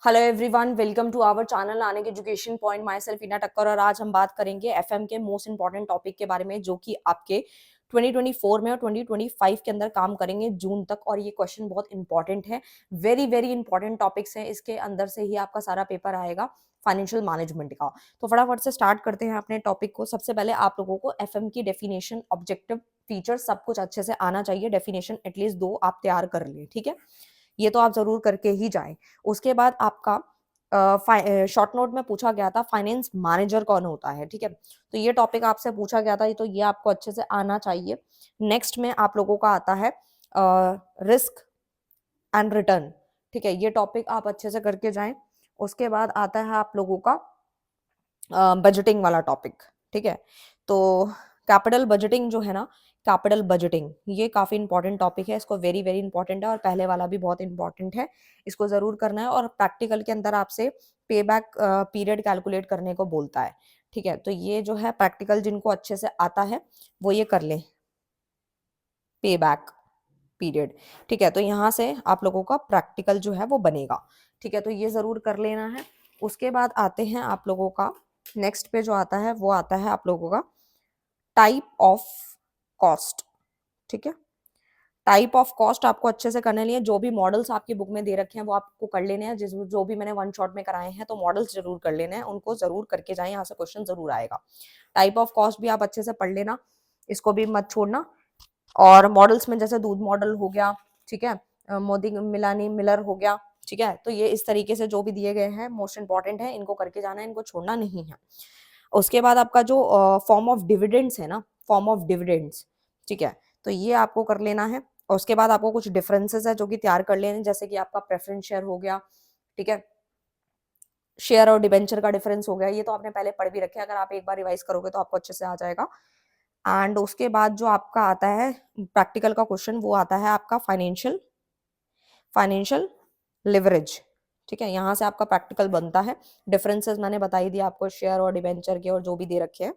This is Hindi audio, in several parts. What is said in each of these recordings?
Hello everyone, welcome to our channel Anek education point. Myself Ina Takkar और आज हम बात करेंगे एफएम के मोस्ट इंपॉर्टेंट टॉपिक के बारे में जो कि आपके 2024 में और 2025 के अंदर काम करेंगे जून तक। और ये क्वेश्चन बहुत इंपॉर्टेंट है, वेरी वेरी इंपॉर्टेंट टॉपिक्स हैं। इसके अंदर से ही आपका सारा पेपर आएगा फाइनेंशियल मैनेजमेंट का। तो फटाफट से स्टार्ट करते हैं अपने टॉपिक को। सबसे पहले आप लोगों को एफएम की डेफिनेशन, ऑब्जेक्टिव, फीचर्स सब कुछ अच्छे से आना चाहिए। डेफिनेशन एटलीस्ट 2 आप तैयार कर लें, ठीक है। ये तो आप जरूर करके ही जाएं। उसके बाद आपका शॉर्ट नोट में पूछा गया था फाइनेंस मैनेजर कौन होता है, ठीक है। तो ये टॉपिक आपसे पूछा गया था, तो ये आपको अच्छे से आना चाहिए। नेक्स्ट में आप लोगों का आता है रिस्क एंड रिटर्न, ठीक है। ये टॉपिक आप अच्छे से करके जाएं। उसके बाद आता है आप लोगों का बजटिंग वाला टॉपिक, ठीक है। तो कैपिटल बजटिंग जो है ना, कैपिटल बजटिंग ये काफी इंपॉर्टेंट टॉपिक है। इसको वेरी वेरी इंपॉर्टेंट है और पहले वाला भी बहुत इंपॉर्टेंट है, इसको जरूर करना है। और प्रैक्टिकल के अंदर आपसे पे बैक पीरियड कैलकुलेट करने को बोलता है, ठीक है। तो ये जो है प्रैक्टिकल जिनको अच्छे से आता है वो ये कर ले, पे बैक पीरियड, ठीक है। तो यहाँ से आप लोगों का प्रैक्टिकल जो है वो बनेगा, ठीक है। तो ये जरूर कर लेना है। उसके बाद आते हैं आप लोगों का नेक्स्ट पे जो आता है वो आता है आप लोगों का टाइप ऑफ कॉस्ट, ठीक है। टाइप ऑफ कॉस्ट आपको अच्छे से करने लिए जो भी मॉडल्स आपकी बुक में दे रखे हैं वो आपको कर लेने हैं। जिस जो भी मैंने वन शॉट में कराए हैं तो मॉडल्स जरूर कर लेने हैं, उनको जरूर करके जाएं, यहाँ से क्वेश्चन जरूर आएगा। टाइप ऑफ कॉस्ट भी आप अच्छे से पढ़ लेना, इसको भी मत छोड़ना। और मॉडल्स में जैसे दूध मॉडल हो गया, ठीक है, मोदी मिलानी मिलर हो गया, ठीक है। तो ये इस तरीके से जो भी दिए गए हैं मोस्ट इंपॉर्टेंट है, इनको करके जाना है, इनको छोड़ना नहीं है। उसके बाद आपका जो फॉर्म ऑफ डिविडेंड्स है ना, फॉर्म ऑफ डिविडेंड्स, ठीक है, तो ये आपको कर लेना है। और उसके बाद आपको कुछ डिफरेंसेस है जो कि तैयार कर लेने, जैसे कि आपका प्रेफरेंस शेयर हो गया, ठीक है, शेयर और डिबेंचर का डिफरेंस हो गया। ये तो आपने पहले पढ़ भी रखे, अगर आप एक बार रिवाइज करोगे तो आपको अच्छे से आ जाएगा। एंड उसके बाद जो आपका आता है प्रैक्टिकल का क्वेश्चन वो आता है आपका फाइनेंशियल फाइनेंशियल लिवरेज, ठीक है। यहाँ से आपका प्रैक्टिकल बनता है। डिफरेंसेस मैंने बताई दी आपको शेयर और डिबेंचर के, और जो भी दे रखे हैं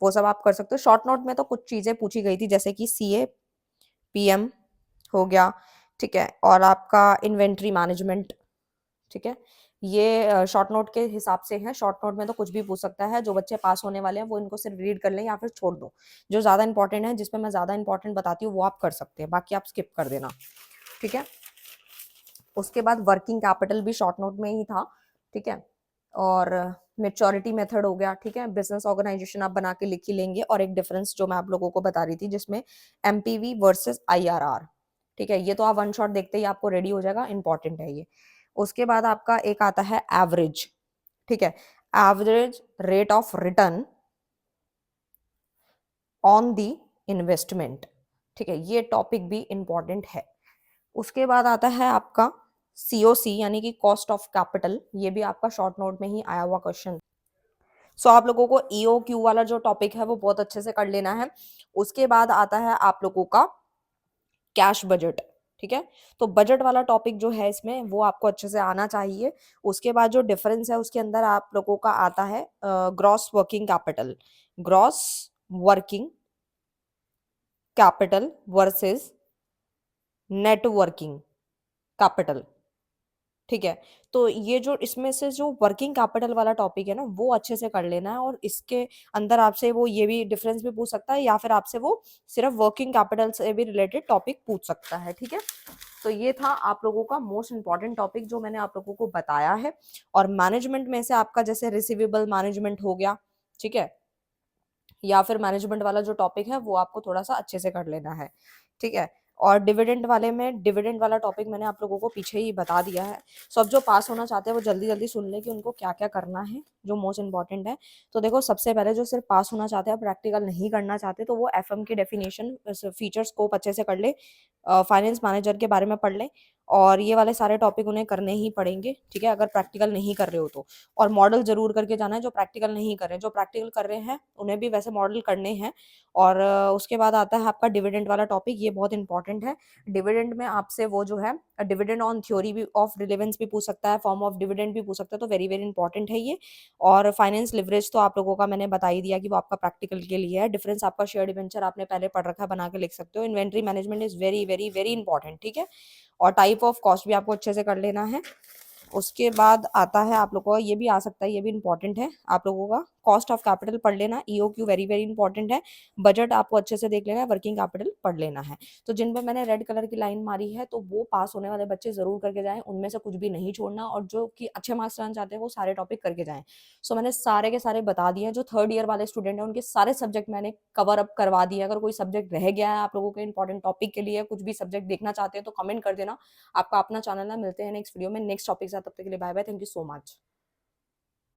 वो सब आप कर सकते हो। शॉर्ट नोट में तो कुछ चीजें पूछी गई थी जैसे कि सीए पीएम हो गया, ठीक है, और आपका इन्वेंट्री मैनेजमेंट, ठीक है। ये शॉर्ट नोट के हिसाब से है। शॉर्ट नोट में तो कुछ भी पूछ सकता है। जो बच्चे पास होने वाले हैं वो इनको सिर्फ रीड कर लें या फिर छोड़ दो। जो ज्यादा इंपॉर्टेंट है, जिसपे मैं ज्यादा इंपॉर्टेंट बताती हूँ वो आप कर सकते हैं, बाकी आप स्किप कर देना, ठीक है। उसके बाद वर्किंग कैपिटल भी शॉर्ट नोट में ही था, ठीक है। और मेच्योरिटी मेथड हो गया, ठीक है, बिजनेस ऑर्गेनाइजेशन आप बना के लिख ही लेंगे। और एक डिफरेंस जो मैं आप लोगों को बता रही थी जिसमें एमपीवी वर्सेस आईआरआर, ठीक है, ये तो आप वन शॉट देखते ही आपको रेडी हो जाएगा, इंपॉर्टेंट है ये। उसके बाद आपका एक आता है एवरेज, ठीक है, average rate of return on the investment, ठीक है, ये टॉपिक भी इंपॉर्टेंट है। उसके बाद आता है आपका सीओसी यानी कि कॉस्ट ऑफ कैपिटल, ये भी आपका शॉर्ट नोट में ही आया हुआ क्वेश्चन। सो आप लोगों को ईओक्यू वाला जो टॉपिक है वो बहुत अच्छे से कर लेना है। उसके बाद आता है आप लोगों का कैश बजट, ठीक है। तो बजट वाला टॉपिक जो है इसमें वो आपको अच्छे से आना चाहिए। उसके बाद जो डिफरेंस है उसके अंदर आप लोगों का आता है gross working capital, gross working capital versus net working capital, ठीक है। तो ये जो इसमें से जो वर्किंग कैपिटल वाला टॉपिक है ना वो अच्छे से कर लेना है। और इसके अंदर आपसे वो ये भी डिफरेंस भी पूछ सकता है या फिर आपसे वो सिर्फ वर्किंग कैपिटल से भी रिलेटेड टॉपिक पूछ सकता है, ठीक है। तो ये था आप लोगों का मोस्ट इंपॉर्टेंट टॉपिक जो मैंने आप लोगों को बताया है। और मैनेजमेंट में से आपका जैसे रिसीवेबल मैनेजमेंट हो गया, ठीक है, या फिर मैनेजमेंट वाला जो टॉपिक है वो आपको थोड़ा सा अच्छे से कर लेना है, ठीक है। और डिविडेंड वाले में डिविडेंड वाला टॉपिक मैंने आप लोगों को पीछे ही बता दिया है। सब जो पास होना चाहते हैं वो जल्दी जल्दी सुन ले कि उनको क्या क्या करना है जो मोस्ट इंपॉर्टेंट है। तो देखो, सबसे पहले जो सिर्फ पास होना चाहते हैं, प्रैक्टिकल नहीं करना चाहते, तो वो एफएम की डेफिनेशन, फीचर स्कोप अच्छे से कर ले, फाइनेंस मैनेजर के बारे में पढ़ ले। और ये वाले सारे टॉपिक उन्हें करने ही पड़ेंगे, ठीक है, अगर प्रैक्टिकल नहीं कर रहे हो तो। और मॉडल जरूर करके जाना है जो प्रैक्टिकल नहीं कर रहे हैं। जो प्रैक्टिकल कर रहे हैं उन्हें भी वैसे मॉडल करने हैं। और उसके बाद आता है आपका डिविडेंड वाला टॉपिक, ये बहुत इंपॉर्टेंट है। डिविडेंड में आपसे वो जो है डिविडेंड ऑन थ्योरी भी ऑफ रिलेवेंस भी पूछ सकता है, फॉर्म ऑफ डिविडेंड भी पूछ सकता है, तो वेरी वेरी इंपॉर्टेंट है ये। और फाइनेंस लिवरेज तो आप लोगों का मैंने बता ही दिया कि वो आपका प्रैक्टिकल के लिए है। डिफरेंस आपका शेयर डिवेंचर आपने पहले पढ़ रखा है, बना के लिख सकते हो। Inventory management is very very very important, ठीक है। और टाइप ऑफ कॉस्ट भी आपको अच्छे से कर लेना है। उसके बाद आता है आप लोगों का, ये भी आ सकता है, ये भी इंपॉर्टेंट है आप लोगों का, कॉस्ट ऑफ कैपिटल पढ़ लेना, ईओक्यू वेरी वेरी इंपॉर्टेंट है। बजट आपको अच्छे से देख लेना है, वर्किंग कैपिटल पढ़ लेना है। तो जिन पर मैंने रेड कलर की लाइन मारी है तो वो पास होने वाले बच्चे जरूर करके जाएं, उनमें से कुछ भी नहीं छोड़ना, और जो कि अच्छे मार्क्स लाना चाहते हैं वो सारे टॉपिक करके जाएं। सो मैंने सारे के सारे बता दिए हैं। जो थर्ड ईयर वाले स्टूडेंट हैं उनके सारे सब्जेक्ट मैंने कवर अप करवा दिए। अगर कोई सब्जेक्ट रह गया है आप लोगों के इंपॉर्टेंट टॉपिक के लिए, कुछ भी सब्जेक्ट देखना चाहते हैं तो कमेंट कर देना। आपका अपना चैनल है, मिलते हैं नेक्स्ट वीडियो में नेक्स्ट टॉपिक के साथ, तब तक के लिए bye bye, thank you so much.